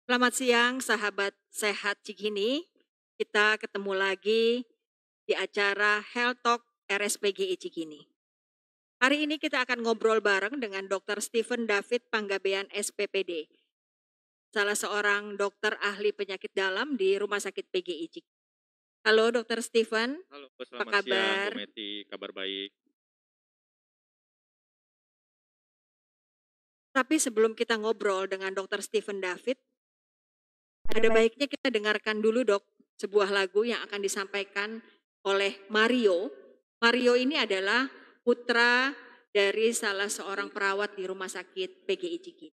Selamat siang sahabat sehat Cikini. Kita ketemu lagi di acara Health Talk RSPGI Cikini. Hari ini kita akan ngobrol bareng dengan Dr. Stephen David Panggabean SPPD, salah seorang dokter ahli penyakit dalam di Rumah Sakit PGI Cikini. Halo Dr. Stephen, Halo, apa selamat siang Bu kabar? Meti, kabar baik. Tapi sebelum kita ngobrol dengan Dr. Stephen David, ada baiknya kita dengarkan dulu dok sebuah lagu yang akan disampaikan oleh Mario. Mario ini adalah putra dari salah seorang perawat di Rumah Sakit PGI Cikini.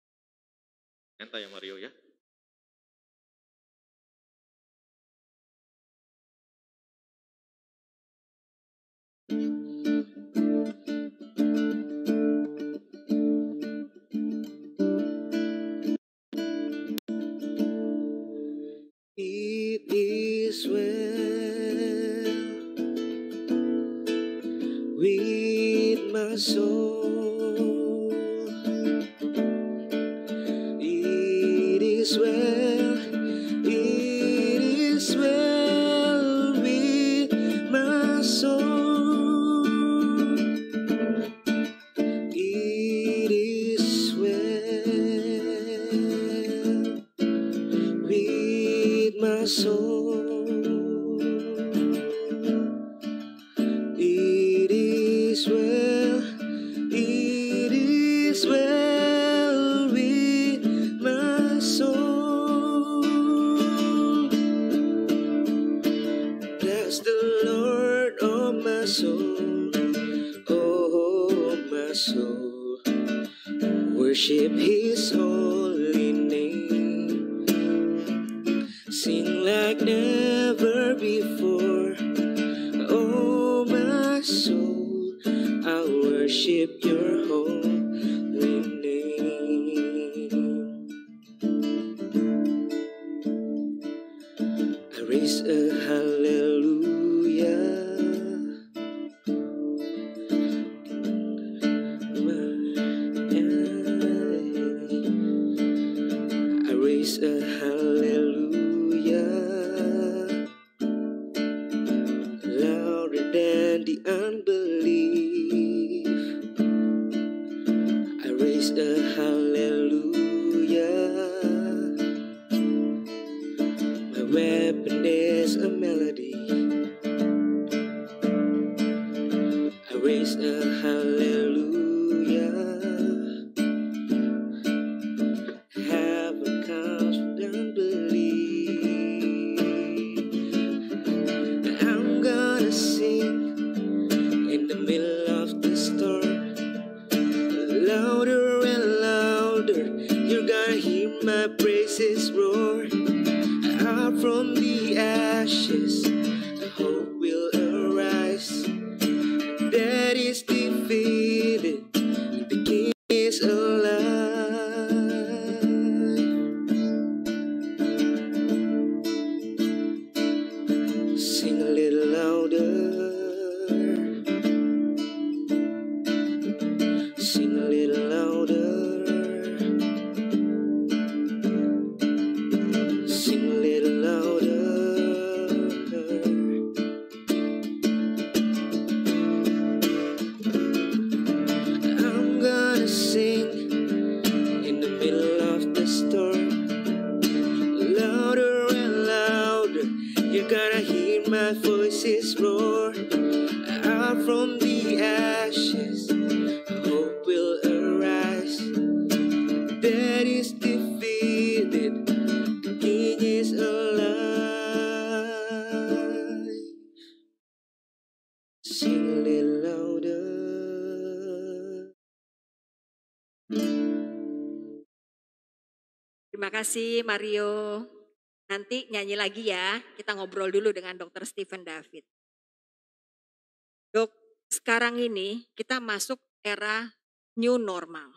Entah ya Mario ya. It is well with my soul. It is well, it is well with my soul. It is well with my soul. It is well, it is well with my soul. Bless the Lord, oh my soul, oh my soul. Worship His holy name. Sing like never before. Oh my soul, I worship your holy name. I raise a hallelujah. I raise a hallelujah, louder than the unbelief. I raise a hallelujah. My weapon is a melody. I raise a hallelujah. Heaven comes with unbelief. I'm gonna sing in the middle of the storm, louder and louder. You're gonna hear my praises roar. Out from the ashes, hope will arise. That is defeated, the King is alive. Sing a little louder. Sing a little louder. Sing a little louder. I'm gonna sing in the middle of the storm, louder and louder. You're gonna hear my voices roar. Out from the ashes, hope will arise. That is defeated, the King is alive. Sing a little louder. Terima kasih Mario. Nanti nyanyi lagi ya, kita ngobrol dulu dengan Dr. Stephen David. Dok, sekarang ini kita masuk era new normal.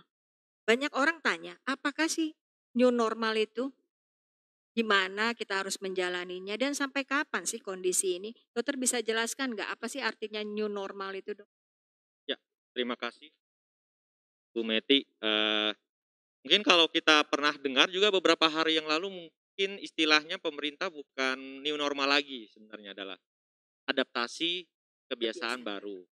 Banyak orang tanya, apakah sih new normal itu? Gimana kita harus menjalaninya dan sampai kapan sih kondisi ini? Dokter bisa jelaskan nggak apa sih artinya new normal itu dok? Ya, terima kasih Bu Meti. Mungkin kalau kita pernah dengar juga beberapa hari yang lalu mungkin istilahnya pemerintah bukan new normal lagi sebenarnya adalah adaptasi kebiasaan Kebiasaan baru. baru.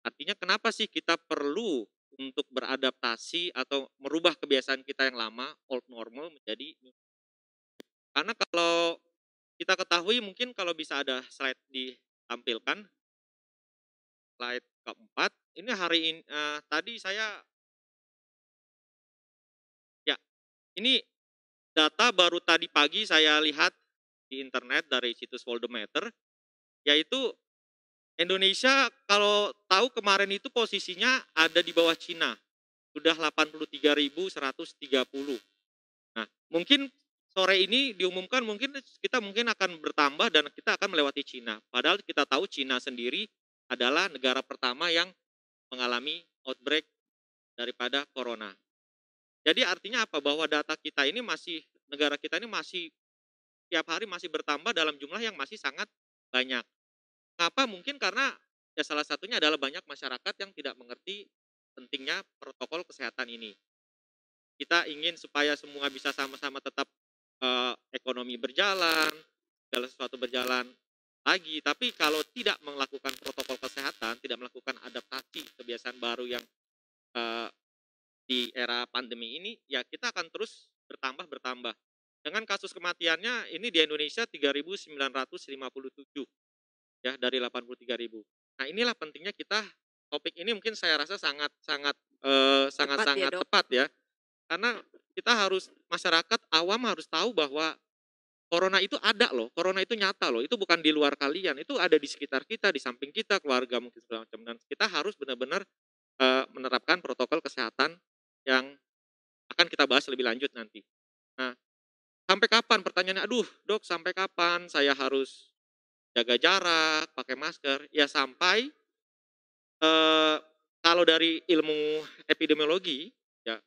Artinya kenapa sih kita perlu untuk beradaptasi atau merubah kebiasaan kita yang lama, old normal menjadi new. Karena kalau kita ketahui mungkin kalau bisa ada slide ditampilkan, slide keempat, ini hari ini tadi saya ya ini data baru tadi pagi saya lihat di internet dari situs Worldometer, yaitu Indonesia kalau tahu kemarin itu posisinya ada di bawah Cina, sudah 83.130. Nah, mungkin sore ini diumumkan kita akan bertambah dan kita akan melewati Cina. Padahal kita tahu Cina sendiri adalah negara pertama yang mengalami outbreak daripada corona. Jadi artinya apa? Bahwa negara kita ini masih tiap hari masih bertambah dalam jumlah yang masih sangat banyak. Kenapa? Mungkin karena ya salah satunya adalah banyak masyarakat yang tidak mengerti pentingnya protokol kesehatan ini. Kita ingin supaya semua bisa sama-sama tetap ekonomi berjalan, segala sesuatu berjalan lagi. Tapi kalau tidak melakukan protokol kesehatan, tidak melakukan adaptasi kebiasaan baru yang eh, di era pandemi ini, ya kita akan terus bertambah. Dengan kasus kematiannya ini di Indonesia 3.957 ya dari 83.000. Nah, inilah pentingnya topik ini mungkin saya rasa sangat Tepat ya, Dok. tepat ya. Karena masyarakat awam harus tahu bahwa corona itu ada loh, corona itu nyata loh, itu bukan di luar kalian, itu ada di sekitar kita, di samping kita, keluarga mungkin segala macam. Dan kita harus benar-benar menerapkan protokol kesehatan yang akan kita bahas lebih lanjut nanti. Nah, sampai kapan pertanyaannya? Aduh, Dok, sampai kapan saya harus jaga jarak, pakai masker? Ya sampai kalau dari ilmu epidemiologi, ya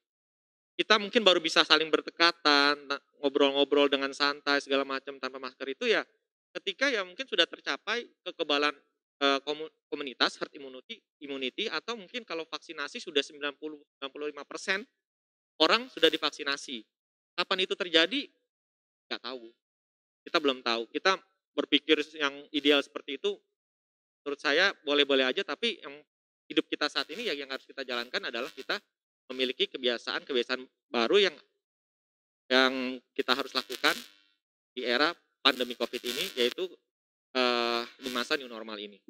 kita mungkin baru bisa saling berdekatan, ngobrol-ngobrol dengan santai segala macam tanpa masker itu ya ketika ya mungkin sudah tercapai kekebalan komunitas herd immunity atau mungkin kalau vaksinasi sudah 90-95% orang sudah divaksinasi. Kapan itu terjadi? Nggak tahu. Kita belum tahu. Kita berpikir yang ideal seperti itu menurut saya boleh-boleh aja, tapi yang hidup kita saat ini ya yang harus kita jalankan adalah kita memiliki kebiasaan baru yang kita harus lakukan di era pandemi COVID ini, yaitu di masa new normal ini.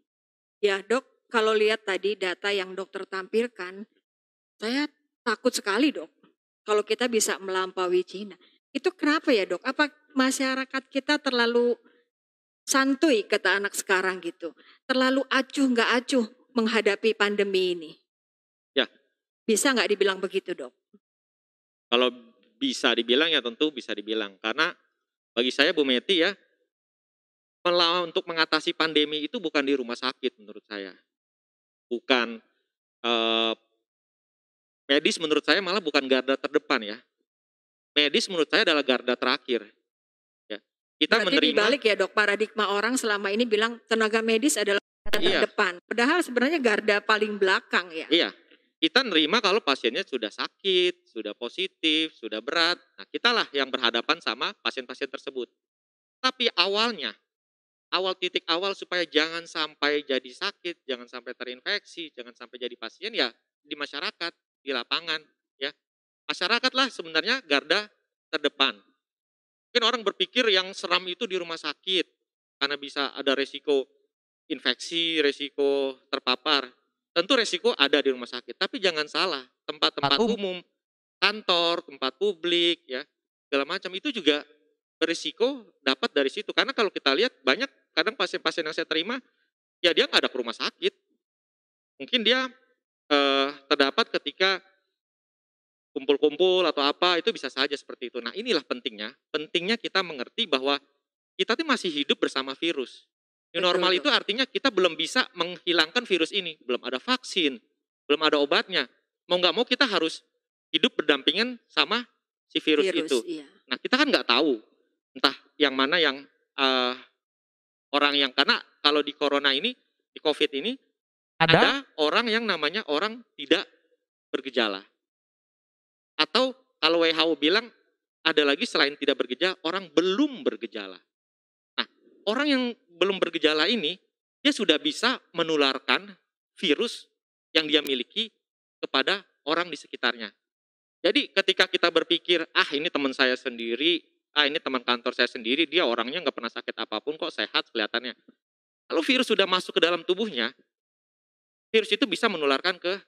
Ya, Dok, kalau lihat tadi data yang dokter tampilkan, saya takut sekali, Dok. Kalau kita bisa melampaui Cina. Itu kenapa ya, Dok? Apa masyarakat kita terlalu santuy, kata anak sekarang gitu? Terlalu acuh nggak acuh menghadapi pandemi ini? Ya. Bisa nggak dibilang begitu, Dok? Kalau bisa dibilang ya tentu bisa dibilang. Karena bagi saya Bu Meti ya, untuk mengatasi pandemi itu bukan di rumah sakit menurut saya. Bukan medis menurut saya malah bukan garda terdepan ya. Medis menurut saya adalah garda terakhir. Ya. Kita Berarti menerima dibalik ya, Dok, paradigma orang selama ini bilang tenaga medis adalah garda terdepan. Padahal sebenarnya garda paling belakang ya. Iya. Kita nerima kalau pasiennya sudah sakit, sudah positif, sudah berat. Nah, kitalah yang berhadapan sama pasien-pasien tersebut. Tapi awal titik awal supaya jangan sampai jadi sakit, jangan sampai terinfeksi, jangan sampai jadi pasien ya di masyarakat, di lapangan ya. Masyarakatlah sebenarnya garda terdepan. Mungkin orang berpikir yang seram itu di rumah sakit karena bisa ada resiko infeksi, resiko terpapar. Tentu resiko ada di rumah sakit, tapi jangan salah, tempat-tempat umum, kantor, tempat publik ya, segala macam itu juga berisiko dapat dari situ. Karena kalau kita lihat banyak kadang pasien-pasien yang saya terima, ya dia nggak ada ke rumah sakit. Mungkin dia terdapat ketika kumpul-kumpul atau apa, itu bisa saja seperti itu. Nah inilah pentingnya kita mengerti bahwa kita tuh masih hidup bersama virus. New normal itu artinya kita belum bisa menghilangkan virus ini, belum ada vaksin, belum ada obatnya. Mau nggak mau kita harus hidup berdampingan sama si virus itu. Iya. Nah kita kan nggak tahu entah yang mana yang orang yang, karena kalau di corona ini, di COVID ini ada orang yang namanya orang tidak bergejala. Atau kalau WHO bilang ada lagi selain tidak bergejala, orang belum bergejala. Nah, orang yang belum bergejala ini, dia sudah bisa menularkan virus yang dia miliki kepada orang di sekitarnya. Jadi ketika kita berpikir, ini teman saya sendiri, ini teman kantor saya sendiri, dia orangnya nggak pernah sakit apapun kok, sehat kelihatannya. Kalau virus sudah masuk ke dalam tubuhnya, virus itu bisa menularkan ke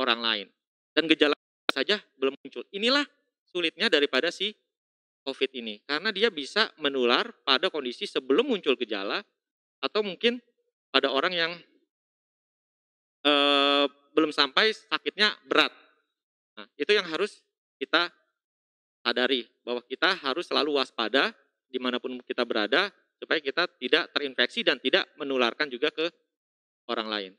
orang lain. Dan gejala saja belum muncul. Inilah sulitnya daripada si COVID ini. Karena dia bisa menular pada kondisi sebelum muncul gejala, atau mungkin pada orang yang belum sampai sakitnya berat. Nah, itu yang harus kita sadari, bahwa kita harus selalu waspada dimanapun kita berada, supaya kita tidak terinfeksi dan tidak menularkan juga ke orang lain.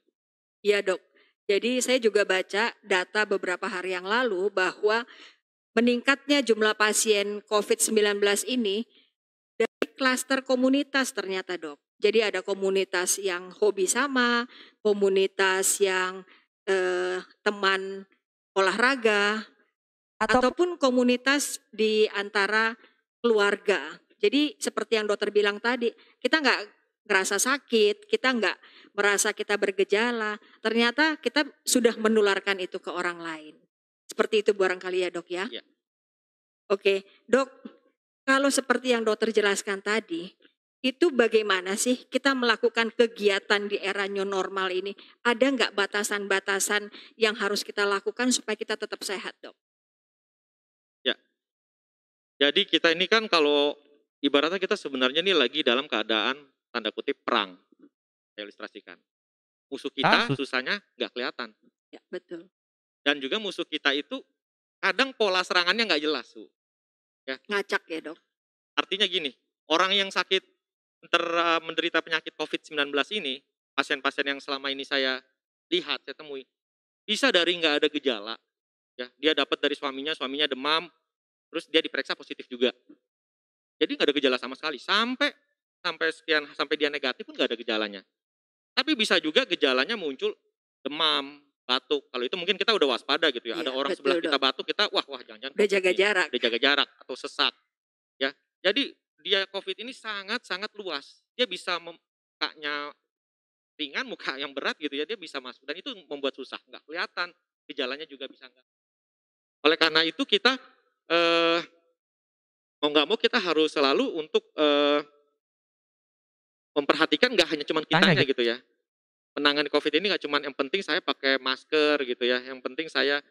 Iya dok, jadi saya juga baca data beberapa hari yang lalu bahwa meningkatnya jumlah pasien COVID-19 ini dari klaster komunitas ternyata dok. Jadi ada komunitas yang hobi sama, komunitas yang teman olahraga, ataupun komunitas di antara keluarga. Jadi seperti yang dokter bilang tadi, kita nggak ngerasa sakit, kita nggak merasa kita bergejala, ternyata kita sudah menularkan itu ke orang lain. Seperti itu barangkali ya dok ya? Ya. Oke, dok, kalau seperti yang dokter jelaskan tadi, itu bagaimana sih kita melakukan kegiatan di era new normal ini? Ada nggak batasan-batasan yang harus kita lakukan supaya kita tetap sehat dok? Ya, jadi kita ini kan kalau ibaratnya kita sebenarnya ini lagi dalam keadaan tanda kutip perang. Saya ilustrasikan. Musuh kita susahnya nggak kelihatan. Ya, betul. Dan juga musuh kita itu kadang pola serangannya nggak jelas. Ya. Ngacak ya dok? Artinya gini, orang yang sakit menderita penyakit COVID-19 ini, pasien-pasien yang selama ini saya lihat, saya temui, bisa dari nggak ada gejala, ya dia dapat dari suaminya demam, terus dia diperiksa positif juga. Jadi nggak ada gejala sama sekali, sampai dia negatif pun nggak ada gejalanya. Tapi bisa juga gejalanya muncul demam, batuk. Kalau itu mungkin kita udah waspada gitu ya. Iya, Ada orang betul, sebelah dok. kita batuk, kita wah jangan-jangan Udah jaga ini. jarak. Udah jaga jarak atau sesak. Ya. Jadi dia COVID ini sangat luas. Dia bisa mukanya ringan, muka yang berat gitu ya, dia bisa masuk. Dan itu membuat susah, nggak kelihatan. Gejalanya juga bisa enggak. Oleh karena itu kita mau nggak mau kita harus selalu untuk memperhatikan nggak hanya cuman kitanya gitu ya. Menangani COVID ini nggak cuman yang penting saya pakai masker gitu ya, yang penting saya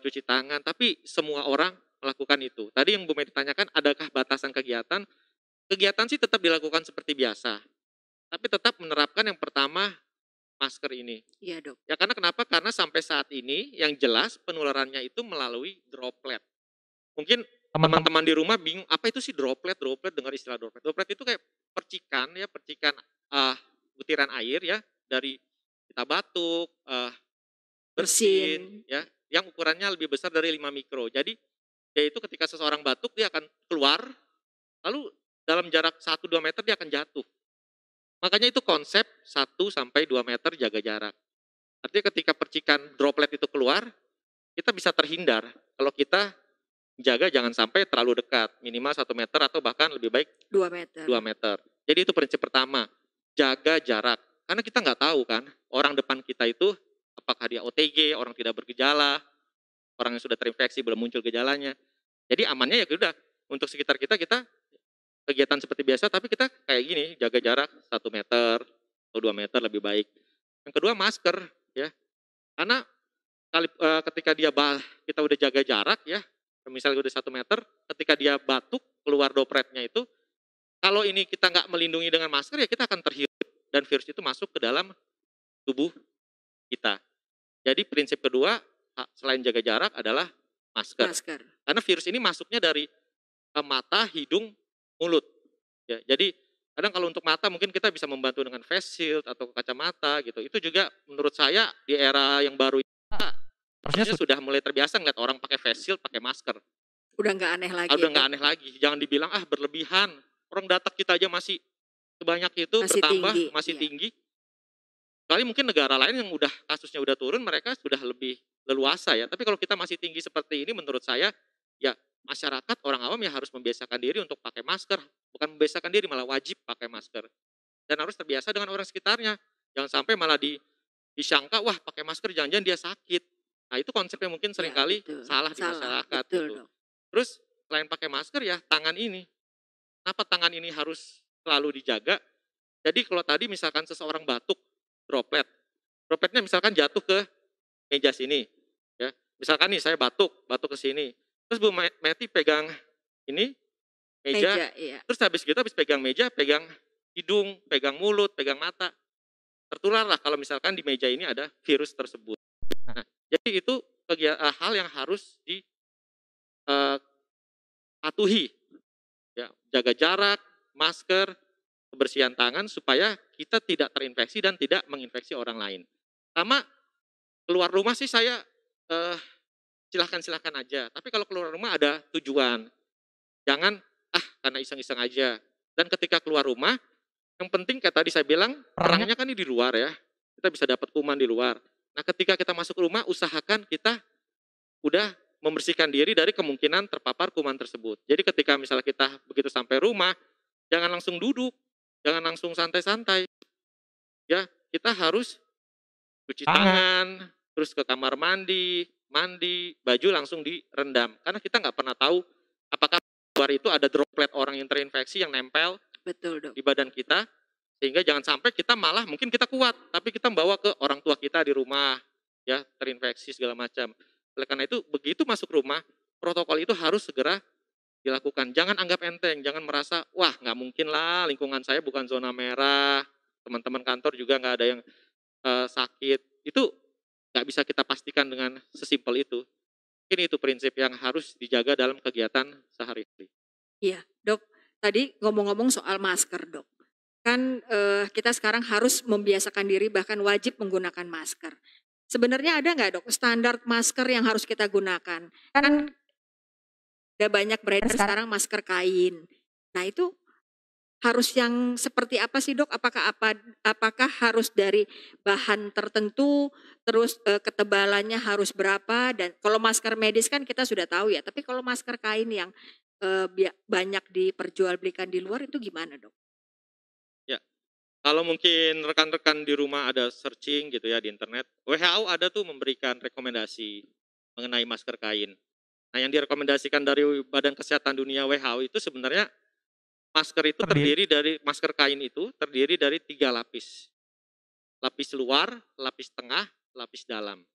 cuci tangan, tapi semua orang melakukan itu. Tadi yang Bu Medi tanyakan, adakah batasan kegiatan? Kegiatan sih tetap dilakukan seperti biasa, tapi tetap menerapkan yang pertama masker ini. Iya dok. Ya karena kenapa? Karena sampai saat ini yang jelas penularannya itu melalui droplet. Mungkin teman-teman di rumah bingung, apa itu sih droplet? Droplet, dengar istilah droplet. Droplet itu kayak percikan butiran air ya, dari kita batuk, bersin, ya, yang ukurannya lebih besar dari 5 mikro. Jadi yaitu ketika seseorang batuk dia akan keluar, lalu dalam jarak 1-2 meter dia akan jatuh. Makanya itu konsep 1-2 meter jaga jarak. Artinya ketika percikan droplet itu keluar, kita bisa terhindar kalau kita jaga jangan sampai terlalu dekat, minimal 1 meter atau bahkan lebih baik 2 meter. 2 meter. Jadi itu prinsip pertama, jaga jarak. Karena kita nggak tahu kan, orang depan kita itu apakah dia OTG, orang tidak bergejala, orang yang sudah terinfeksi belum muncul gejalanya. Jadi amannya ya udah, untuk sekitar kita kegiatan seperti biasa, tapi kita kayak gini, jaga jarak 1 meter atau 2 meter lebih baik. Yang kedua masker ya, karena ketika kita udah jaga jarak ya, misalnya udah 1 meter, ketika dia batuk keluar dropletnya itu, kalau ini kita nggak melindungi dengan masker ya kita akan terhirup dan virus itu masuk ke dalam tubuh kita. Jadi prinsip kedua selain jaga jarak adalah masker. Karena virus ini masuknya dari mata, hidung, mulut. Ya, jadi kadang kalau untuk mata mungkin kita bisa membantu dengan face shield atau kacamata gitu. Itu juga menurut saya di era yang baru ini harusnya sudah mulai terbiasa ngeliat orang pakai face shield, pakai masker. Udah nggak aneh lagi. Udah nggak aneh lagi. Jangan dibilang berlebihan. Orang datak kita aja masih sebanyak itu, masih bertambah tinggi, masih tinggi. Kali mungkin negara lain yang kasusnya udah turun, mereka sudah lebih leluasa ya. Tapi kalau kita masih tinggi seperti ini menurut saya ya masyarakat orang awam ya harus membiasakan diri untuk pakai masker. Bukan membiasakan diri malah wajib pakai masker. Dan harus terbiasa dengan orang sekitarnya. Jangan sampai malah disangka wah pakai masker jangan-jangan dia sakit. Nah itu konsepnya mungkin Ya, seringkali betul. salah di Salah, masyarakat betul gitu. dok. Terus selain pakai masker ya tangan ini. Kenapa tangan ini harus selalu dijaga? Jadi kalau tadi misalkan seseorang batuk, dropletnya misalkan jatuh ke meja sini, ya. Misalkan nih saya batuk ke sini, terus Bu Meti pegang ini meja, Meja, iya. terus habis pegang meja, pegang hidung, pegang mulut, pegang mata, tertularlah kalau misalkan di meja ini ada virus tersebut. Nah, jadi itu hal yang harus dipatuhi, ya, jaga jarak, masker, kebersihan tangan supaya kita tidak terinfeksi dan tidak menginfeksi orang lain. Sama keluar rumah sih saya silahkan aja. Tapi kalau keluar rumah ada tujuan. Jangan karena iseng-iseng aja. Dan ketika keluar rumah, yang penting kayak tadi saya bilang, perangnya kan ini di luar ya. Kita bisa dapat kuman di luar. Nah ketika kita masuk rumah, usahakan kita udah membersihkan diri dari kemungkinan terpapar kuman tersebut. Jadi ketika misalnya kita begitu sampai rumah, jangan langsung duduk, jangan langsung santai-santai. Ya, kita harus cuci tangan, terus ke kamar mandi, baju langsung direndam. Karena kita nggak pernah tahu apakah luar itu ada droplet orang yang terinfeksi yang nempel Betul dok. di badan kita. Sehingga jangan sampai kita malah mungkin kita kuat, tapi kita bawa ke orang tua kita di rumah, ya terinfeksi segala macam. Oleh karena itu begitu masuk rumah, protokol itu harus segera dilakukan. Jangan anggap enteng, jangan merasa wah nggak mungkin lah lingkungan saya bukan zona merah, teman-teman kantor juga nggak ada yang sakit. Itu nggak bisa kita pastikan dengan sesimpel itu. Mungkin itu prinsip yang harus dijaga dalam kegiatan sehari-hari. Iya dok, tadi ngomong-ngomong soal masker dok. Kan kita sekarang harus membiasakan diri bahkan wajib menggunakan masker. Sebenarnya ada nggak dok standar masker yang harus kita gunakan? Kan ada banyak beredar sekarang masker kain. Nah itu harus yang seperti apa sih dok? Apakah harus dari bahan tertentu, terus ketebalannya harus berapa? Dan kalau masker medis kan kita sudah tahu ya. Tapi kalau masker kain yang banyak diperjualbelikan di luar itu gimana dok? Ya, kalau mungkin rekan-rekan di rumah ada searching gitu ya di internet, WHO ada tuh memberikan rekomendasi mengenai masker kain. Nah yang direkomendasikan dari Badan Kesehatan Dunia WHO itu sebenarnya masker itu masker kain itu terdiri dari 3 lapis. Lapis luar, lapis tengah, lapis dalam.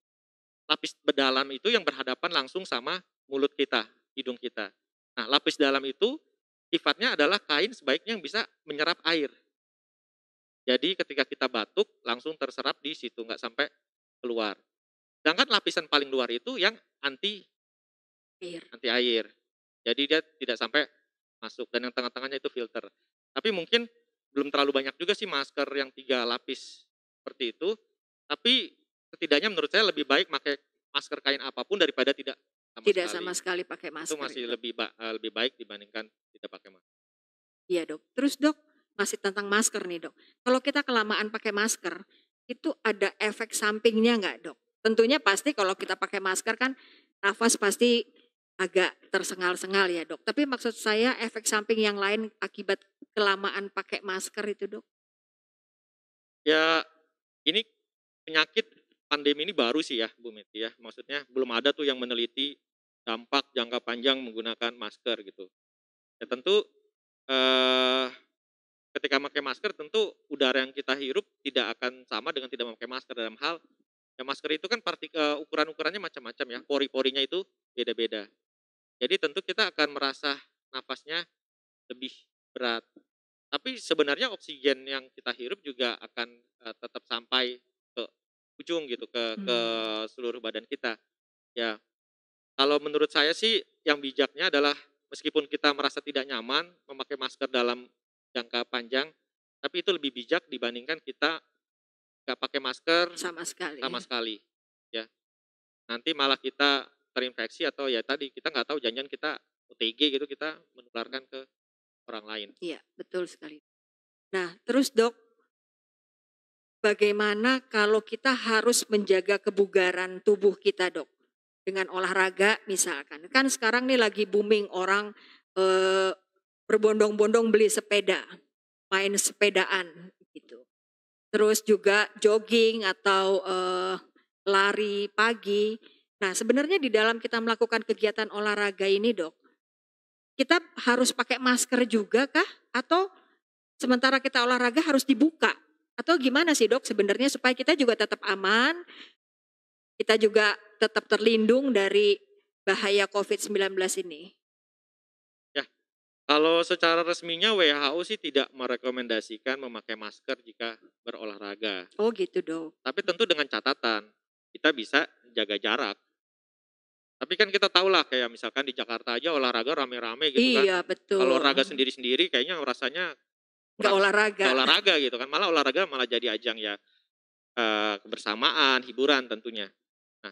Lapis dalam itu yang berhadapan langsung sama mulut kita, hidung kita. Nah lapis dalam itu sifatnya adalah kain sebaiknya yang bisa menyerap air. Jadi ketika kita batuk langsung terserap di situ, nggak sampai keluar. Sedangkan lapisan paling luar itu yang anti air. Jadi dia tidak sampai masuk dan yang tengah-tengahnya itu filter. Tapi mungkin belum terlalu banyak juga sih masker yang 3 lapis seperti itu. Tapi setidaknya menurut saya lebih baik pakai masker kain apapun daripada tidak sama sekali pakai masker. Itu masih lebih baik dibandingkan tidak pakai masker. Iya dok. Terus dok, masih tentang masker nih dok. Kalau kita kelamaan pakai masker, itu ada efek sampingnya nggak dok? Tentunya pasti kalau kita pakai masker kan nafas pasti agak tersengal-sengal ya dok. Tapi maksud saya efek samping yang lain akibat kelamaan pakai masker itu dok? Ya ini penyakit pandemi ini baru sih ya Bu Meti ya. Maksudnya belum ada tuh yang meneliti dampak jangka panjang menggunakan masker gitu. Ya tentu ketika pakai masker tentu udara yang kita hirup tidak akan sama dengan tidak memakai masker dalam hal ya masker itu kan ukuran-ukurannya macam-macam ya, pori-porinya itu beda-beda. Jadi tentu kita akan merasa nafasnya lebih berat. Tapi sebenarnya oksigen yang kita hirup juga akan tetap sampai ke ujung gitu, ke seluruh badan kita. Ya, kalau menurut saya sih yang bijaknya adalah meskipun kita merasa tidak nyaman memakai masker dalam jangka panjang, tapi itu lebih bijak dibandingkan kita nggak pakai masker Sama sekali. Ya, nanti malah kita terinfeksi atau ya tadi kita nggak tahu jangan-jangan kita OTG gitu kita menularkan ke orang lain. Iya betul sekali. Nah terus dok, bagaimana kalau kita harus menjaga kebugaran tubuh kita, Dok? Dengan olahraga misalkan. Kan sekarang nih lagi booming orang berbondong-bondong beli sepeda, main sepedaan gitu. Terus juga jogging atau lari pagi. Nah, sebenarnya di dalam kita melakukan kegiatan olahraga ini, Dok, kita harus pakai masker juga kah? Atau sementara kita olahraga harus dibuka? Atau gimana sih, Dok, sebenarnya supaya kita juga tetap aman, kita juga tetap terlindung dari bahaya COVID-19 ini? Ya, kalau secara resminya WHO sih tidak merekomendasikan memakai masker jika berolahraga. Oh gitu, Dok. Tapi tentu dengan catatan, kita bisa jaga jarak. Tapi kan kita tahu lah kayak misalkan di Jakarta aja olahraga rame-rame gitu kan. Iya, betul. Kalau olahraga sendiri-sendiri kayaknya rasanya Nggak olahraga. nggak olahraga gitu kan. Malah olahraga malah jadi ajang ya kebersamaan, hiburan tentunya. Nah,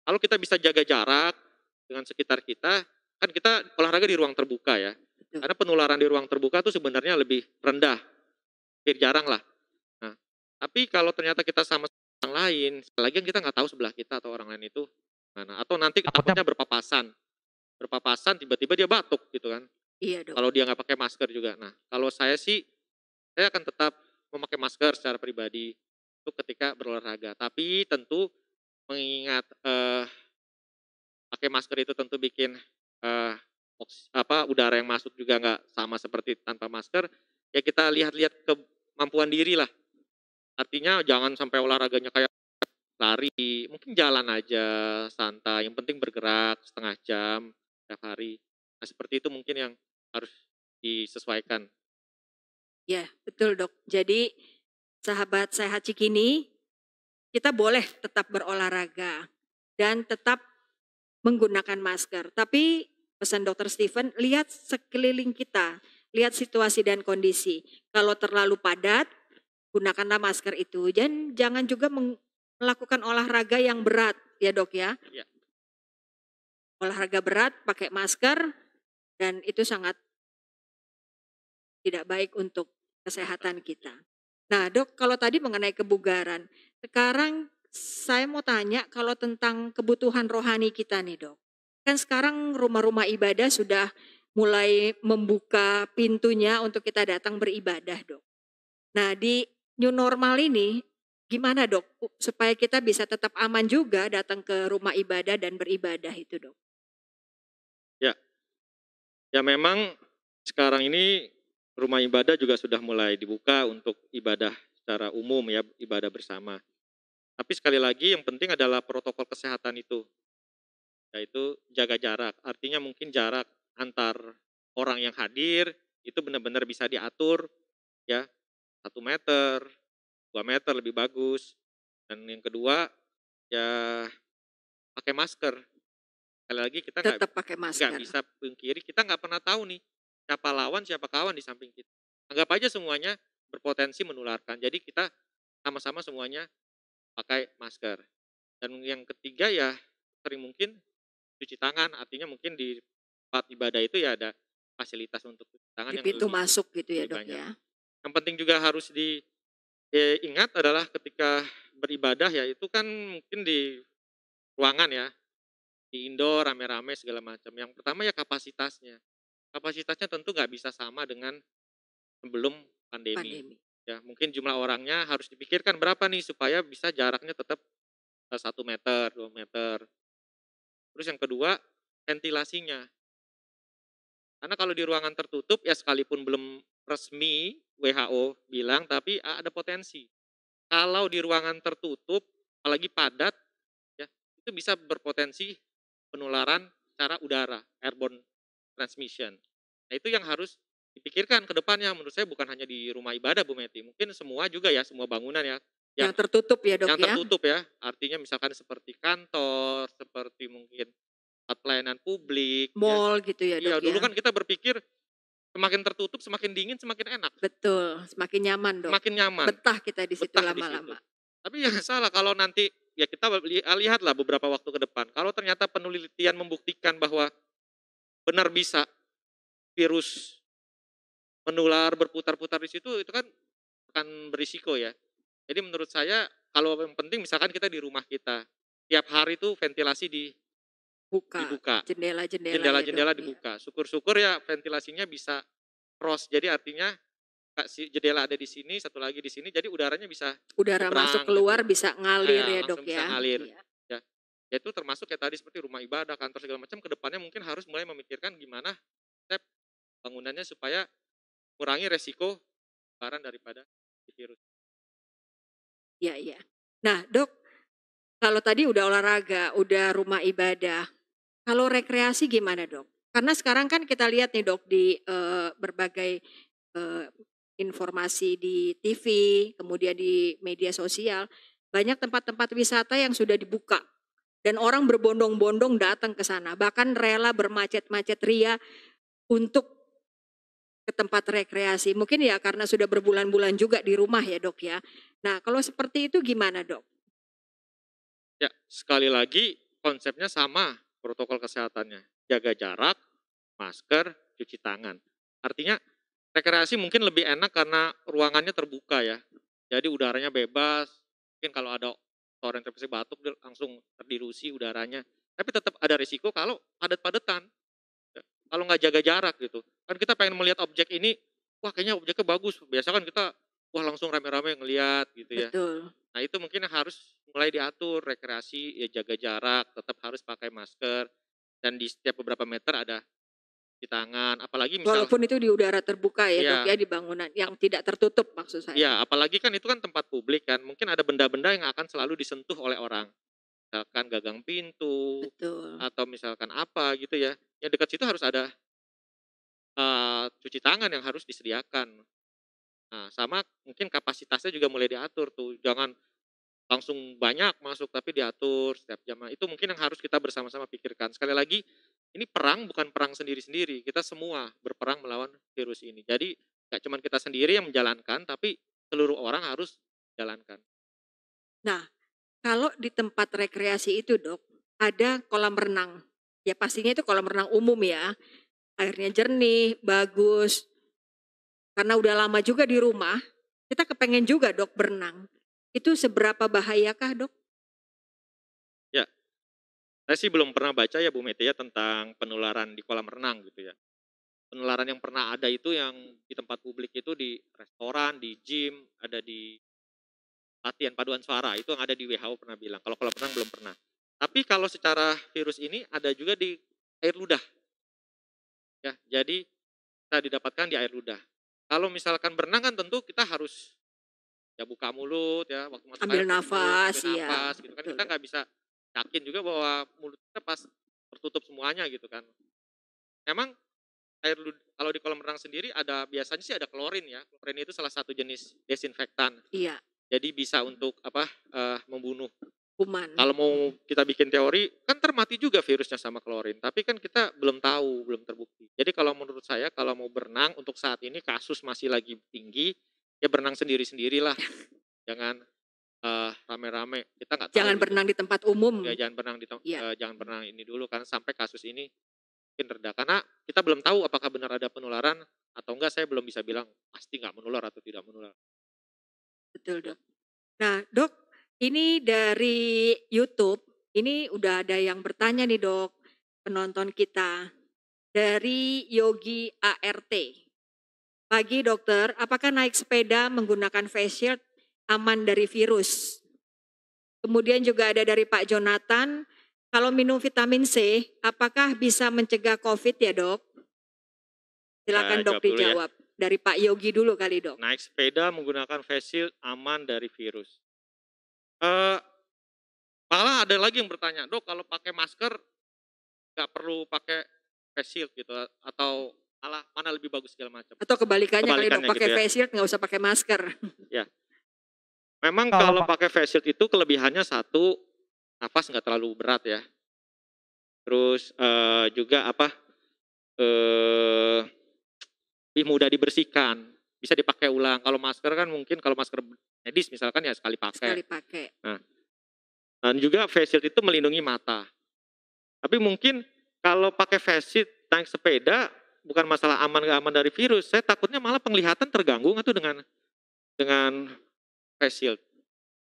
kalau kita bisa jaga jarak dengan sekitar kita, kan kita olahraga di ruang terbuka ya. Betul. Karena penularan di ruang terbuka tuh sebenarnya lebih rendah, hampir jarang lah. Nah, tapi kalau ternyata kita sama orang lain, sekali lagi kan kita nggak tahu sebelah kita atau orang lain itu mana. Atau nanti takutnya berpapasan tiba-tiba dia batuk gitu kan. Iya, Dok. Kalau dia nggak pakai masker juga. Nah, kalau saya sih, saya akan tetap memakai masker secara pribadi itu ketika berolahraga. Tapi tentu mengingat pakai masker itu tentu bikin udara yang masuk juga nggak sama seperti tanpa masker. Ya kita lihat-lihat kemampuan diri lah. Artinya jangan sampai olahraganya kayak lari, mungkin jalan aja santai. Yang penting bergerak setengah jam setiap hari. Nah seperti itu mungkin yang harus disesuaikan. Ya, betul, Dok. Jadi sahabat sehat Cikini, kita boleh tetap berolahraga dan tetap menggunakan masker. Tapi pesan Dr. Stephen, lihat sekeliling kita, lihat situasi dan kondisi. Kalau terlalu padat, gunakanlah masker itu. Dan jangan juga melakukan olahraga yang berat, ya, Dok ya. Ya. Olahraga berat pakai masker dan itu sangat tidak baik untuk kesehatan kita. Nah, Dok, kalau tadi mengenai kebugaran, sekarang saya mau tanya kalau tentang kebutuhan rohani kita nih, Dok. Kan sekarang rumah-rumah ibadah sudah mulai membuka pintunya untuk kita datang beribadah, Dok. Nah, di new normal ini gimana, Dok, supaya kita bisa tetap aman juga datang ke rumah ibadah dan beribadah itu, Dok? Ya memang sekarang ini rumah ibadah juga sudah mulai dibuka untuk ibadah secara umum ya, ibadah bersama. Tapi sekali lagi yang penting adalah protokol kesehatan itu, yaitu jaga jarak. Artinya mungkin jarak antar orang yang hadir itu benar-benar bisa diatur ya, 1 meter, 2 meter lebih bagus. Dan yang kedua ya pakai masker. Sekali lagi kita Tetap pakai nggak masker. bisa pungkiri, kita nggak pernah tahu nih siapa lawan siapa kawan di samping kita. Anggap aja semuanya berpotensi menularkan. Jadi kita sama-sama semuanya pakai masker. Dan yang ketiga ya sering mungkin cuci tangan. Artinya mungkin di tempat ibadah itu ya ada fasilitas untuk cuci tangan Di yang pintu lebih masuk gitu ya, Dok banyak. ya. Yang penting juga harus diingat adalah ketika beribadah ya itu kan mungkin di ruangan ya, di indoor rame-rame segala macam. Yang pertama ya kapasitasnya. Kapasitasnya tentu nggak bisa sama dengan sebelum pandemi. Pandemi. Ya, mungkin jumlah orangnya harus dipikirkan berapa nih supaya bisa jaraknya tetap 1 meter, 2 meter. Terus yang kedua, ventilasinya. Karena kalau di ruangan tertutup ya sekalipun belum resmi WHO bilang, tapi ada potensi. Kalau di ruangan tertutup, apalagi padat, ya itu bisa berpotensi penularan secara udara, airborne transmission. Nah itu yang harus dipikirkan ke depannya. Menurut saya bukan hanya di rumah ibadah Bu Meti, mungkin semua juga ya, semua bangunan ya. Yang tertutup ya, Dok yang ya. tertutup ya, artinya misalkan seperti kantor, seperti mungkin tempat pelayanan publik. Mall gitu ya, Iya, Dok dulu ya. kan kita berpikir semakin tertutup, semakin dingin, semakin enak. Betul, semakin nyaman, Dok. Semakin nyaman. Betah kita di situ Betah di lama-lama. Tapi ya salah kalau nanti ya kita lihatlah beberapa waktu ke depan. Kalau ternyata penelitian membuktikan bahwa benar bisa virus menular berputar-putar di situ, itu kan akan berisiko ya. Jadi menurut saya kalau yang penting misalkan kita di rumah kita, tiap hari tuh ventilasi Buka dibuka, jendela-jendela ya dok. jendela-jendela Ya. dibuka. Syukur-syukur ya ventilasinya bisa cross, jadi artinya si jendela ada di sini, satu lagi di sini, jadi udaranya bisa Udara masuk nyebrang keluar gitu. bisa ngalir ya dok Langsung bisa ya. ngalir. Iya. Ya, ya itu termasuk kayak tadi seperti rumah ibadah, kantor segala macam, kedepannya mungkin harus mulai memikirkan gimana step bangunannya supaya kurangi resiko penularan daripada virus. Iya, iya. Nah dok, kalau tadi udah olahraga, udah rumah ibadah, kalau rekreasi gimana dok? Karena sekarang kan kita lihat nih dok di berbagai eh, informasi di TV, kemudian di media sosial, banyak tempat-tempat wisata yang sudah dibuka. Dan orang berbondong-bondong datang ke sana, bahkan rela bermacet-macet ria untuk ke tempat rekreasi. Mungkin ya karena sudah berbulan-bulan juga di rumah ya dok ya. Nah kalau seperti itu gimana dok? Ya, sekali lagi konsepnya sama protokol kesehatannya. Jaga jarak, masker, cuci tangan. Artinya rekreasi mungkin lebih enak karena ruangannya terbuka ya. Jadi udaranya bebas. Mungkin kalau ada orang yang terpaksa batuk dia langsung terdilusi udaranya. Tapi tetap ada risiko kalau padat-padatan. Ya, kalau nggak jaga jarak gitu. Kan kita pengen melihat objek ini, wah kayaknya objeknya bagus. Biasa kan kita wah langsung rame-rame ngelihat gitu ya. Betul. Nah itu mungkin yang harus mulai diatur, rekreasi ya jaga jarak, tetap harus pakai masker, dan di setiap beberapa meter ada cuci tangan, apalagi misal, Walaupun itu di udara terbuka ya dok ya, ya, di bangunan yang tidak tertutup maksud saya. ya apalagi kan itu kan tempat publik kan, mungkin ada benda-benda yang akan selalu disentuh oleh orang, misalkan gagang pintu, Betul. atau misalkan apa gitu ya, yang dekat situ harus ada cuci tangan yang harus disediakan. Nah sama mungkin kapasitasnya juga mulai diatur tuh, jangan langsung banyak masuk tapi diatur setiap jam. Nah, itu mungkin yang harus kita bersama-sama pikirkan. Sekali lagi, ini perang bukan perang sendiri-sendiri. Kita semua berperang melawan virus ini. Jadi gak cuma kita sendiri yang menjalankan, tapi seluruh orang harus jalankan. Nah kalau di tempat rekreasi itu dok, ada kolam renang. Ya pastinya itu kolam renang umum ya. Airnya jernih, bagus. Karena udah lama juga di rumah, kita kepengen juga dok berenang. Itu seberapa bahayakah dok? Ya, saya sih belum pernah baca ya Bu Mete ya tentang penularan di kolam renang gitu ya. Penularan yang pernah ada itu yang di tempat publik itu di restoran, di gym, ada di latihan paduan suara, itu yang ada di WHO pernah bilang. Kalau kolam renang belum pernah. Tapi kalau secara virus ini ada juga di air ludah. Ya, jadi kita didapatkan di air ludah. Kalau misalkan berenang kan tentu kita harus ya buka mulut ya waktu masuk air Ambil tutup mulut, nafas, ambil iya. nafas gitu kan. Betul, Kita dok. nggak bisa yakin juga bahwa mulut kita pas tertutup semuanya gitu kan. Memang kalau di kolam renang sendiri ada biasanya sih ada klorin ya. Klorin itu salah satu jenis desinfektan. Iya, Jadi bisa untuk membunuh. kuman. Kalau mau kita bikin teori, kan termati juga virusnya sama klorin. Tapi kan kita belum tahu, belum terbukti. Jadi kalau menurut saya, kalau mau berenang untuk saat ini kasus masih lagi tinggi, ya berenang sendiri-sendirilah. Jangan rame-rame. Kita nggak tahu. Jangan gitu. berenang di tempat umum. Ya jangan berenang Iya. jangan berenang ini dulu karena sampai kasus ini mungkin reda. Karena kita belum tahu apakah benar ada penularan atau enggak. Saya belum bisa bilang pasti nggak menular atau tidak menular. Betul dok. Nah dok, ini dari YouTube, ini udah ada yang bertanya nih dok, penonton kita. Dari Yogi ART. Pagi dokter, apakah naik sepeda menggunakan face shield aman dari virus? Kemudian juga ada dari Pak Jonathan, kalau minum vitamin C, apakah bisa mencegah COVID ya dok? Silakan dok Jawab dulu ya. dijawab. Dari Pak Yogi dulu kali dok. Naik sepeda menggunakan face shield aman dari virus. Malah ada lagi yang bertanya, dok kalau pakai masker nggak perlu pakai face shield gitu atau malah mana lebih bagus segala macam. Atau kebalikannya kali dok, Kebalikannya pakai gitu ya. face shield nggak usah pakai masker. Memang kalau pakai face shield itu kelebihannya satu, nafas nggak terlalu berat ya. Terus juga lebih mudah dibersihkan, bisa dipakai ulang. Kalau masker kan mungkin kalau masker medis misalkan ya sekali pakai. Sekali pakai. Dan juga face shield itu melindungi mata. Tapi mungkin kalau pakai face shield naik sepeda bukan masalah aman gak aman dari virus. Saya takutnya malah penglihatan terganggu nggak tuh dengan face shield.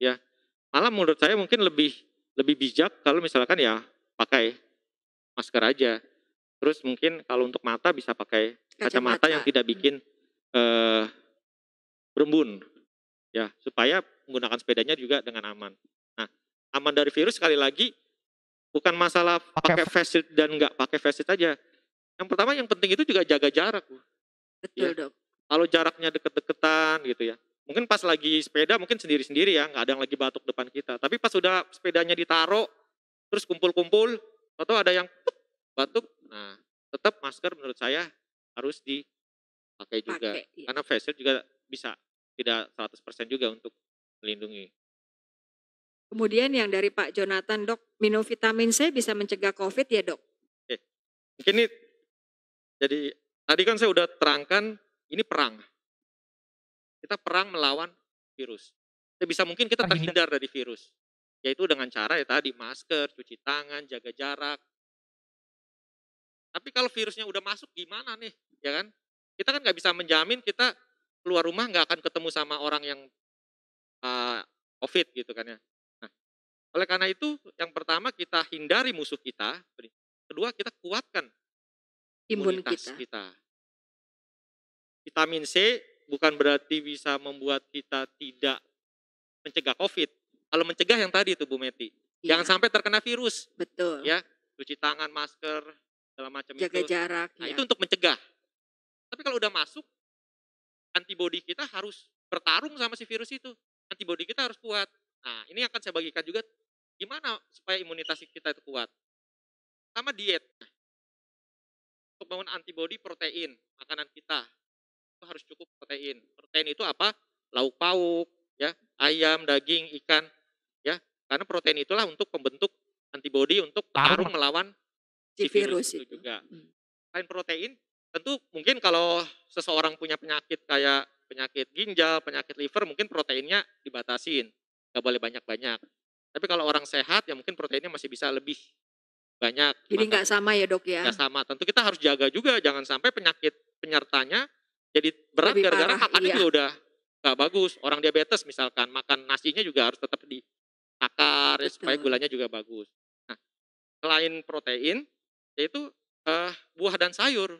ya. Malah menurut saya mungkin lebih bijak kalau misalkan ya pakai masker aja. Terus mungkin kalau untuk mata bisa pakai kacamata yang tidak bikin berembun, ya, supaya menggunakan sepedanya juga dengan aman. Nah, aman dari virus sekali lagi bukan masalah pakai face shield dan nggak pakai face shield aja. Yang pertama yang penting itu juga jaga jarak, Bu. Betul, Ya. Dok. Kalau jaraknya deket-deketan gitu ya. Mungkin pas lagi sepeda mungkin sendiri-sendiri ya, nggak ada yang lagi batuk depan kita. Tapi pas sudah sepedanya ditaruh, terus kumpul-kumpul, atau ada yang batuk, nah tetap masker menurut saya harus dipakai juga. Pakai, iya. Karena face shield juga bisa tidak 100% juga untuk melindungi. Kemudian yang dari Pak Jonathan, Dok, minum vitamin C bisa mencegah COVID ya, Dok? Mungkin ini, jadi tadi kan saya udah terangkan, ini perang. Kita perang melawan virus. Sebisa mungkin kita terhindar dari virus. Yaitu dengan cara ya tadi, masker, cuci tangan, jaga jarak. Tapi kalau virusnya udah masuk gimana nih, ya kan? Kita kan nggak bisa menjamin kita keluar rumah nggak akan ketemu sama orang yang COVID gitu kan ya. Nah, oleh karena itu yang pertama kita hindari musuh kita, kedua kita kuatkan Imun imunitas kita. kita. Vitamin C bukan berarti bisa membuat kita tidak mencegah COVID. Kalau mencegah yang tadi itu Bu Meti, Iya, jangan sampai terkena virus, betul. ya, cuci tangan, masker, segala macam Jaga itu. jarak, Nah, ya. itu untuk mencegah. Tapi kalau udah masuk, antibodi kita harus bertarung sama si virus itu. Antibodi kita harus kuat. Nah, ini akan saya bagikan juga gimana supaya imunitas kita itu kuat. Sama diet. Untuk bangun antibodi protein, makanan kita itu harus cukup protein. Protein itu apa? Lauk pauk, ya, ayam, daging, ikan, ya. Karena protein itulah untuk pembentuk antibodi untuk bertarung melawan Si virus itu itu. juga. Selain protein, tentu mungkin kalau seseorang punya penyakit kayak penyakit ginjal, penyakit liver, mungkin proteinnya dibatasin, nggak boleh banyak-banyak. Tapi kalau orang sehat ya mungkin proteinnya masih bisa lebih banyak. Jadi nggak sama ya, Dok, ya? Nggak sama. Tentu kita harus jaga juga, jangan sampai penyakit penyertanya jadi berat Lebih gara-gara parah, makannya iya. juga udah nggak bagus. Orang diabetes misalkan, makan nasinya juga harus tetap ditakar ya, supaya Betul. gulanya juga bagus. Nah, selain protein, yaitu buah dan sayur.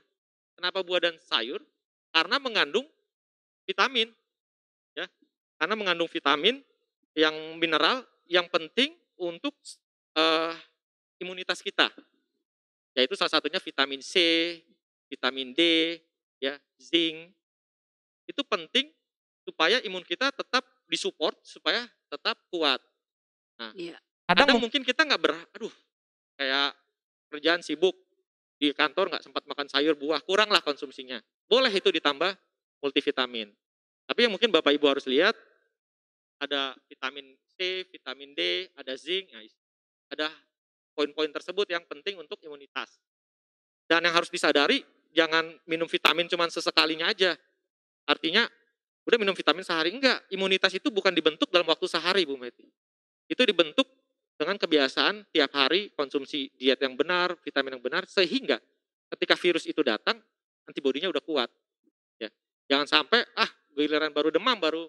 Kenapa buah dan sayur? Karena mengandung vitamin, ya. Karena mengandung vitamin yang mineral yang penting untuk imunitas kita. Yaitu salah satunya vitamin C, vitamin D, ya, zinc. Itu penting supaya imun kita tetap disupport supaya tetap kuat. Nah, Iya. kadang mungkin kita nggak kayak kerjaan sibuk di kantor nggak sempat makan sayur buah, kuranglah konsumsinya. Boleh itu ditambah multivitamin. Tapi yang mungkin Bapak Ibu harus lihat ada vitamin C, vitamin D, ada zinc, ada poin-poin tersebut yang penting untuk imunitas. Dan yang harus disadari, jangan minum vitamin cuma sesekalinya aja. Artinya, udah minum vitamin sehari, enggak. Imunitas itu bukan dibentuk dalam waktu sehari, Bu Meti. Itu dibentuk dengan kebiasaan tiap hari konsumsi diet yang benar, vitamin yang benar, sehingga ketika virus itu datang, antibodinya udah kuat. Ya. Jangan sampai, giliran baru demam, baru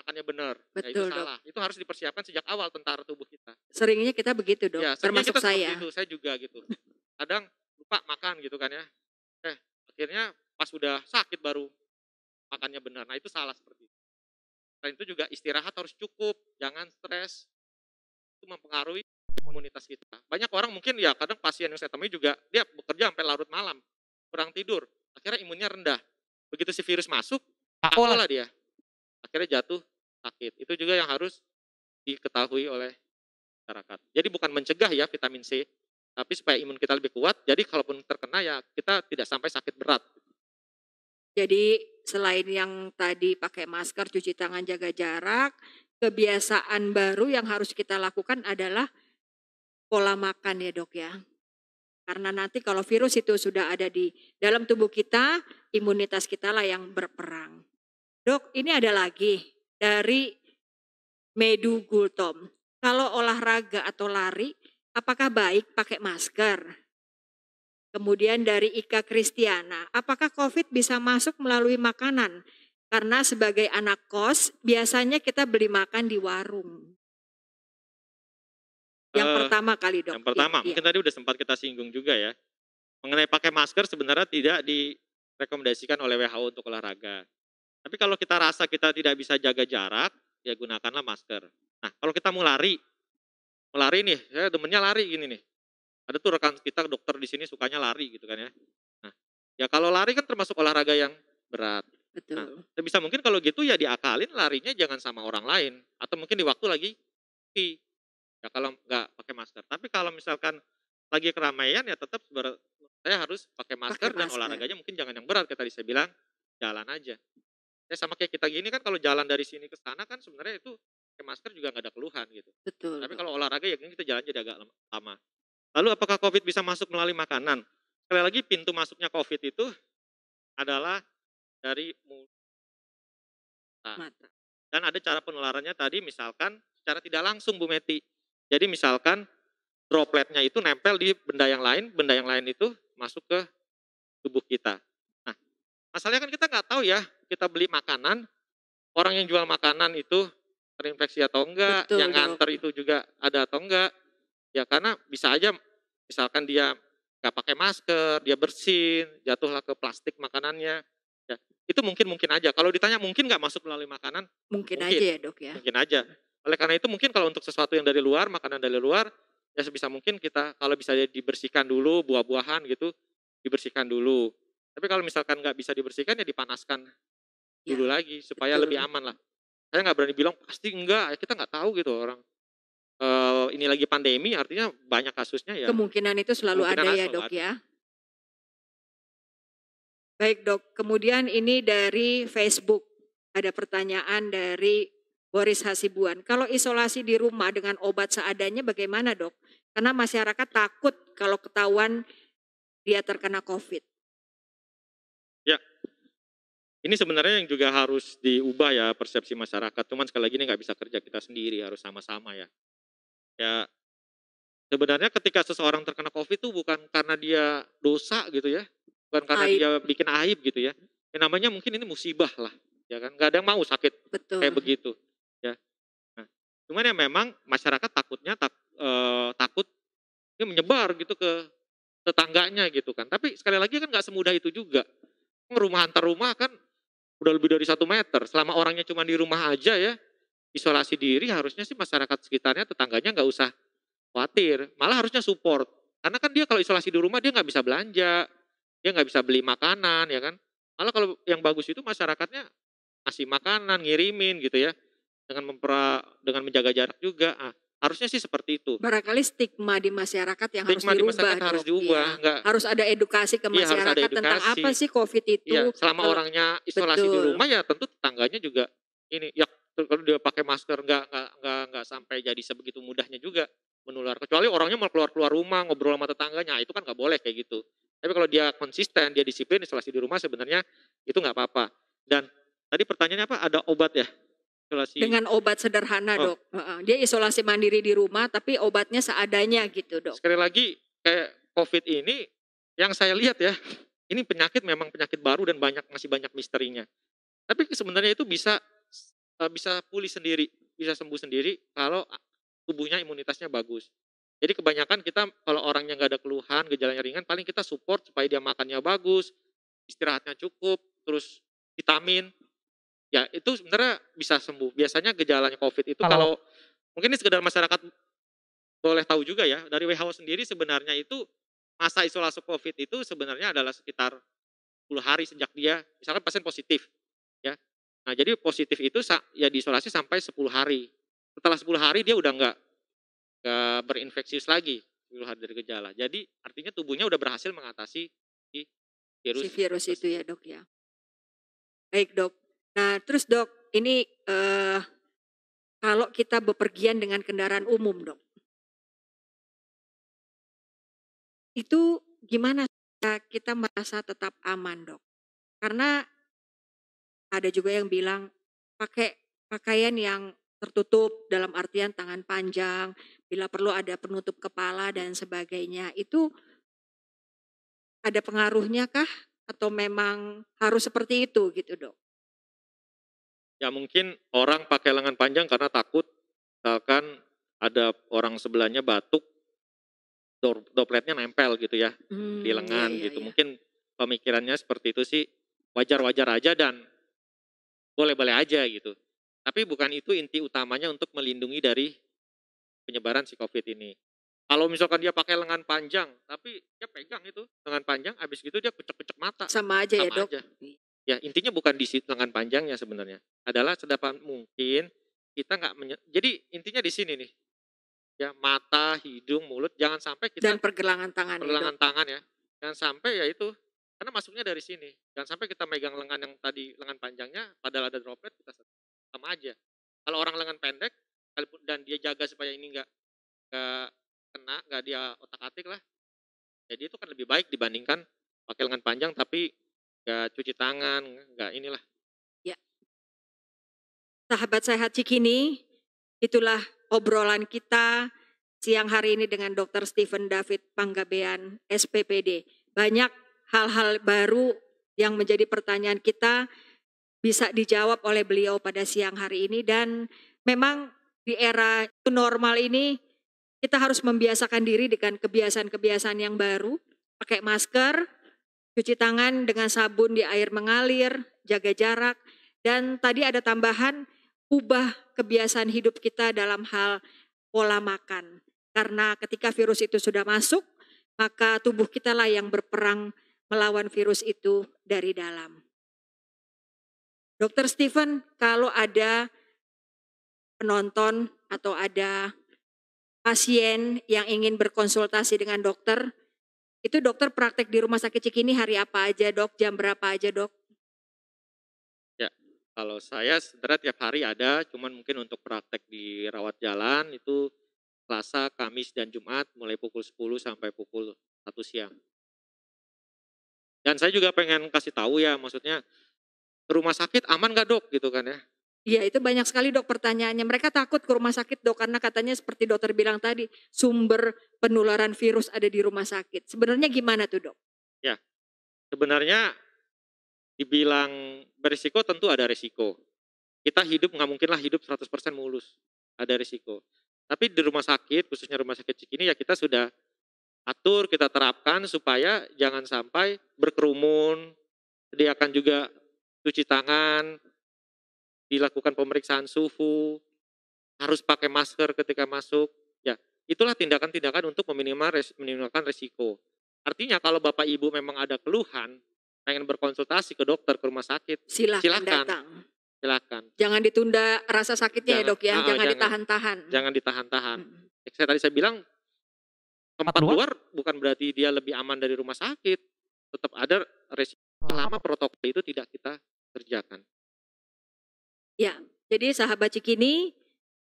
makannya benar. Ya, itu Betul, Dok. salah. Itu harus dipersiapkan sejak awal tentara tubuh kita. Seringnya kita begitu, Dok, Ya, seringnya termasuk kita seperti saya. itu, saya juga gitu. Kadang lupa makan gitu kan ya. Akhirnya pas udah sakit baru makannya benar. Nah, itu salah seperti itu. Selain itu juga istirahat harus cukup, jangan stres. Itu mempengaruhi imunitas kita. Banyak orang mungkin ya kadang pasien yang saya temui juga dia bekerja sampai larut malam, kurang tidur, akhirnya imunnya rendah. Begitu si virus masuk, lah dia. Akhirnya jatuh sakit. Itu juga yang harus diketahui oleh masyarakat. Jadi bukan mencegah ya vitamin C, tapi supaya imun kita lebih kuat. Jadi kalaupun terkena ya kita tidak sampai sakit berat. Jadi selain yang tadi pakai masker, cuci tangan, jaga jarak, kebiasaan baru yang harus kita lakukan adalah pola makan ya, Dok, ya. Karena nanti kalau virus itu sudah ada di dalam tubuh kita, imunitas kita lah yang berperang. Dok, ini ada lagi dari Medu Gultom. Kalau olahraga atau lari, apakah baik pakai masker? Kemudian dari Ika Kristiana, apakah COVID bisa masuk melalui makanan? Karena sebagai anak kos, biasanya kita beli makan di warung. Yang Eh, pertama kali dok. Yang pertama, Iya, mungkin tadi udah sempat kita singgung juga ya. Mengenai pakai masker sebenarnya tidak direkomendasikan oleh WHO untuk olahraga. Tapi kalau kita rasa kita tidak bisa jaga jarak, ya gunakanlah masker. Nah, kalau kita mau lari nih, saya demennya lari gini nih. Ada tuh rekan kita dokter di sini sukanya lari gitu kan ya. Nah, ya kalau lari kan termasuk olahraga yang berat. Nah, betul. sebisa mungkin kalau gitu ya diakalin larinya jangan sama orang lain atau mungkin di waktu lagi sepi. Ya kalau nggak pakai masker. Tapi kalau misalkan lagi keramaian ya tetap saya harus pakai Pakai masker dan masker. olahraganya mungkin jangan yang berat kayak tadi saya bilang, jalan aja. Ya sama kayak kita gini kan kalau jalan dari sini ke sana kan sebenarnya itu pakai masker juga nggak ada keluhan gitu. Betul Tapi dok. kalau olahraga ya kita jalan jadi agak lama. Lalu apakah COVID bisa masuk melalui makanan? Sekali lagi pintu masuknya COVID itu adalah dari mulut. Mata. Dan ada cara penularannya tadi misalkan secara tidak langsung Bu Meti. Jadi misalkan dropletnya itu nempel di benda yang lain itu masuk ke tubuh kita. Nah, masalahnya kan kita nggak tahu ya, kita beli makanan, orang yang jual makanan itu terinfeksi atau enggak, Betul yang dok. nganter itu juga ada atau enggak. Ya karena bisa aja misalkan dia nggak pakai masker, dia bersin, jatuhlah ke plastik makanannya. Ya, itu mungkin aja. Kalau ditanya mungkin nggak masuk melalui makanan, Mungkin aja mungkin, ya dok ya. mungkin aja. Oleh karena itu mungkin kalau untuk sesuatu yang dari luar, makanan dari luar, ya sebisa mungkin kita kalau bisa dibersihkan dulu, buah-buahan gitu, dibersihkan dulu. Tapi kalau misalkan nggak bisa dibersihkan ya dipanaskan Ya, dulu lagi supaya lebih betul. aman lah. Saya nggak berani bilang pasti enggak, ya kita nggak tahu gitu orang. Ini lagi pandemi artinya banyak kasusnya ya Kemungkinan itu selalu kemungkinan ada ya selalu dok ada. ya. Baik dok, kemudian ini dari Facebook. Ada pertanyaan dari Boris Hasibuan. Kalau isolasi di rumah dengan obat seadanya bagaimana dok? Karena masyarakat takut kalau ketahuan dia terkena COVID. Ya, ini sebenarnya yang juga harus diubah ya persepsi masyarakat. Cuman sekali lagi ini nggak bisa kerja kita sendiri, harus sama-sama ya. Ya, sebenarnya ketika seseorang terkena COVID itu bukan karena dia dosa gitu ya, bukan karena Aib, dia bikin aib gitu ya. Yang namanya mungkin ini musibah lah, ya kan? Gak ada yang mau sakit kayak betul. begitu, ya. Nah, cuman ya memang masyarakat takut ini menyebar gitu ke tetangganya gitu kan. Tapi sekali lagi kan nggak semudah itu juga. Rumah antar rumah kan udah lebih dari 1 meter. Selama orangnya cuma di rumah aja ya, isolasi diri harusnya sih masyarakat sekitarnya tetangganya nggak usah khawatir, malah harusnya support. Karena kan dia kalau isolasi di rumah dia nggak bisa belanja, dia nggak bisa beli makanan ya kan. Malah kalau yang bagus itu masyarakatnya ngasih makanan, ngirimin gitu ya, dengan menjaga jarak juga. Ah, harusnya sih seperti itu. Barangkali stigma di masyarakat yang harus Stigma di dirubah masyarakat harus dok. diubah, Ya, nggak, harus ada edukasi ke iya harus ada masyarakat tentang apa edukasi. sih COVID Iya, itu. selama Kalau orangnya isolasi di betul, rumah ya tentu tetangganya juga ini ya kalau dia pakai masker nggak sampai jadi sebegitu mudahnya juga menular. Kecuali orangnya mau keluar rumah ngobrol sama tetangganya, itu kan nggak boleh kayak gitu. Tapi kalau dia konsisten, dia disiplin isolasi di rumah sebenarnya itu nggak apa-apa. Dan tadi pertanyaannya apa? Ada obat ya isolasi? dengan obat sederhana Oh, dok. Dia isolasi mandiri di rumah tapi obatnya seadanya gitu dok. sekali lagi kayak COVID ini yang saya lihat ya, ini penyakit memang penyakit baru dan masih banyak misterinya. Tapi sebenarnya itu bisa pulih sendiri, bisa sembuh sendiri kalau tubuhnya imunitasnya bagus. Jadi kebanyakan kita kalau orangnya nggak ada keluhan, gejalanya ringan, paling kita support supaya dia makannya bagus, istirahatnya cukup, terus vitamin, ya itu sebenarnya bisa sembuh. Biasanya gejalanya COVID itu Kalau kalau mungkin ini sekedar masyarakat boleh tahu juga ya, dari WHO sendiri sebenarnya itu masa isolasi COVID itu sebenarnya adalah sekitar 10 hari sejak dia, misalkan pasien positif, ya. Nah, jadi positif itu ya diisolasi sampai 10 hari. Setelah 10 hari dia udah nggak berinfeksius lagi, 10 hari dari gejala. Jadi artinya tubuhnya udah berhasil mengatasi si Si virus virus itu tersebut. ya dok ya. Baik dok. Nah terus dok, ini kalau kita bepergian dengan kendaraan umum dok, itu gimana kita merasa tetap aman dok? Karena ada juga yang bilang pakai pakaian yang tertutup dalam artian tangan panjang, bila perlu ada penutup kepala dan sebagainya. Itu ada pengaruhnya kah? Atau memang harus seperti itu gitu dok? Ya mungkin orang pakai lengan panjang karena takut misalkan ada orang sebelahnya batuk, dropletnya nempel gitu ya di Iya, lengan iya, gitu. iya. Mungkin pemikirannya seperti itu sih wajar-wajar aja dan boleh-boleh aja gitu. Tapi bukan itu inti utamanya untuk melindungi dari penyebaran si COVID ini. Kalau misalkan dia pakai lengan panjang, tapi dia pegang itu lengan panjang, habis gitu dia kucek-kucek mata, Sama aja ya sama dok. aja. Ya intinya bukan di lengan panjangnya sebenarnya, adalah sedapat mungkin kita nggak jadi intinya di sini nih, ya mata, hidung, mulut, jangan sampai kita Dan pergelangan tangan ya dok. pergelangan tangan ya, jangan sampai ya itu, karena masuknya dari sini, jangan sampai kita megang lengan yang tadi lengan panjangnya, padahal ada droplet kita sama aja. Kalau orang lengan pendek, dan dia jaga supaya ini nggak kena, nggak dia otak-atik lah. Jadi itu kan lebih baik dibandingkan pakai lengan panjang tapi nggak cuci tangan, nggak inilah. Ya. Sahabat Sehat Cikini, itulah obrolan kita siang hari ini dengan Dr. Stephen David Panggabean, SPPD. Banyak hal-hal baru yang menjadi pertanyaan kita bisa dijawab oleh beliau pada siang hari ini, dan memang di era normal ini kita harus membiasakan diri dengan kebiasaan-kebiasaan yang baru, pakai masker, cuci tangan dengan sabun di air mengalir, jaga jarak, dan tadi ada tambahan, ubah kebiasaan hidup kita dalam hal pola makan. Karena ketika virus itu sudah masuk, maka tubuh kita lah yang berperang melawan virus itu dari dalam. Dr. Stephen, kalau ada penonton atau ada pasien yang ingin berkonsultasi dengan dokter, itu dokter praktek di Rumah Sakit Cikini hari apa aja dok, jam berapa aja dok? Ya, kalau saya sebenarnya tiap hari ada, cuman mungkin untuk praktek di rawat jalan itu Selasa, Kamis, dan Jumat mulai pukul 10 sampai pukul 1 siang. Dan saya juga pengen kasih tahu ya, maksudnya ke rumah sakit aman gak dok gitu kan ya. Iya itu banyak sekali dok pertanyaannya. Mereka takut ke rumah sakit dok karena katanya seperti dokter bilang tadi, sumber penularan virus ada di rumah sakit. Sebenarnya gimana tuh dok? Ya, sebenarnya dibilang berisiko tentu ada risiko. Kita hidup nggak mungkin lah hidup 100% mulus, ada risiko. Tapi di rumah sakit, khususnya Rumah Sakit Cikini ya kita sudah atur, kita terapkan supaya jangan sampai berkerumun, sediakan juga cuci tangan, dilakukan pemeriksaan suhu, harus pakai masker ketika masuk. Ya, itulah tindakan-tindakan untuk meminimalkan risiko. Artinya kalau Bapak Ibu memang ada keluhan, pengen berkonsultasi ke dokter, ke rumah sakit, Silakan datang. silakan. Jangan ditunda rasa sakitnya ya dok ya, jangan ditahan-tahan. Jangan ditahan-tahan. Saya bilang tempat luar bukan berarti dia lebih aman dari rumah sakit. Tetap ada resiko selama protokol itu tidak kita kerjakan. Ya, jadi sahabat Cikini,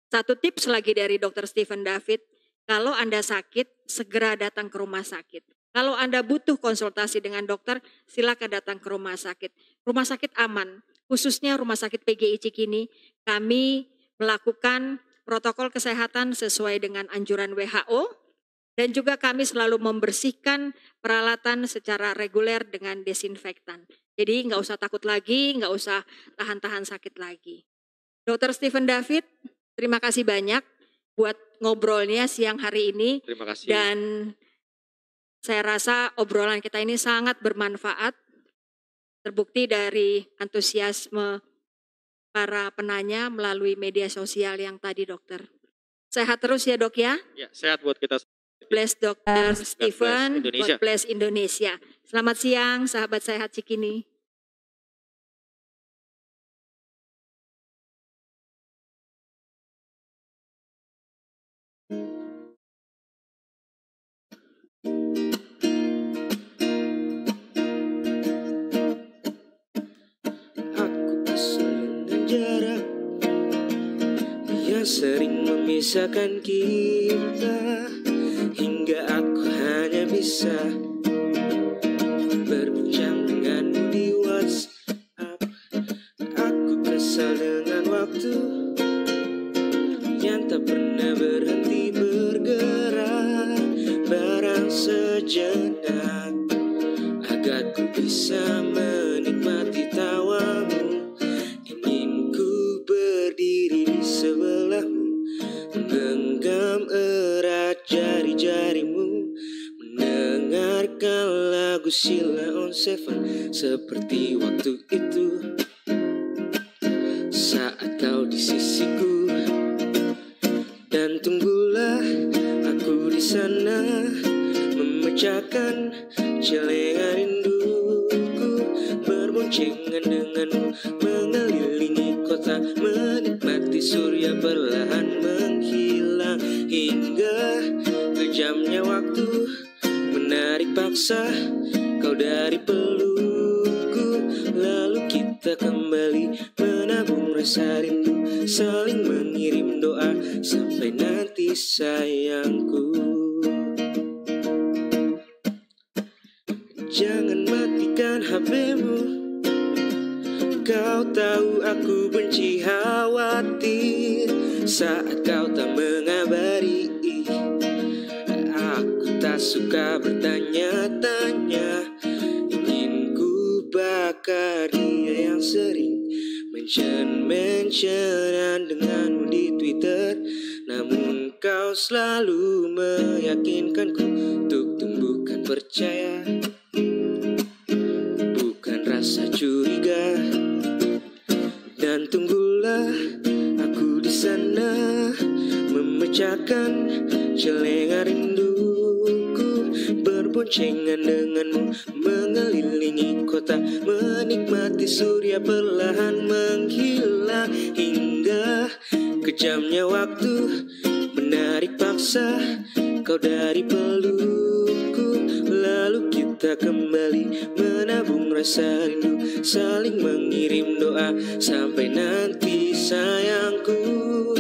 satu tips lagi dari Dr. Stephen David, kalau Anda sakit, segera datang ke rumah sakit. Kalau Anda butuh konsultasi dengan dokter, silakan datang ke rumah sakit. Rumah sakit aman, khususnya Rumah Sakit PGI Cikini, kami melakukan protokol kesehatan sesuai dengan anjuran WHO, dan juga kami selalu membersihkan peralatan secara reguler dengan desinfektan. Jadi nggak usah takut lagi, nggak usah tahan-tahan sakit lagi. Dr. Stephen David, terima kasih banyak buat ngobrolnya siang hari ini. Terima kasih. Dan saya rasa obrolan kita ini sangat bermanfaat. Terbukti dari antusiasme para penanya melalui media sosial yang tadi dokter. Sehat terus ya dok ya. Ya, sehat buat kita. Bless Dr. Stephen, Indonesia. God bless Indonesia. Selamat siang sahabat Sehat Cikini. Aku kesal dengan jarak yang sering memisahkan kita, hingga aku hanya bisa berbincang denganmu di WhatsApp. Aku kesal dengan waktu yang tak pernah berhenti bergerak. Barang sejenak agar ku bisa menikmati tawamu. Ingin ku seperti waktu itu saat kau di sisiku. Dan tunggulah aku di sana memecahkan celengan rinduku, berboncengan denganmu mengelilingi kota, menikmati surya perlahan menghilang hingga kejamnya waktu menarik paksa kau dari pelukku. Lalu kita kembali menabung rasa rindu, saling mengirim doa sampai nanti sayangku. Jangan matikan HP-mu, kau tahu aku benci khawatir saat kau tak mengabari. Aku tak suka bertanya-tanya, ingin ku bakar dia yang sering mention-mentionan denganmu di Twitter. Namun kau selalu meyakinkanku untuk tumbuhkan percaya, bukan rasa curiga. Dan tunggulah aku di sana memecahkan celengan rinduku, berboncengan denganmu mengelilingi kota, menikmati surya perlahan menghilang hingga kejamnya waktu menarik paksa kau dari pelukku. Lalu kita kembali menabung rasa rindu, saling mengirim doa sampai nanti sayangku.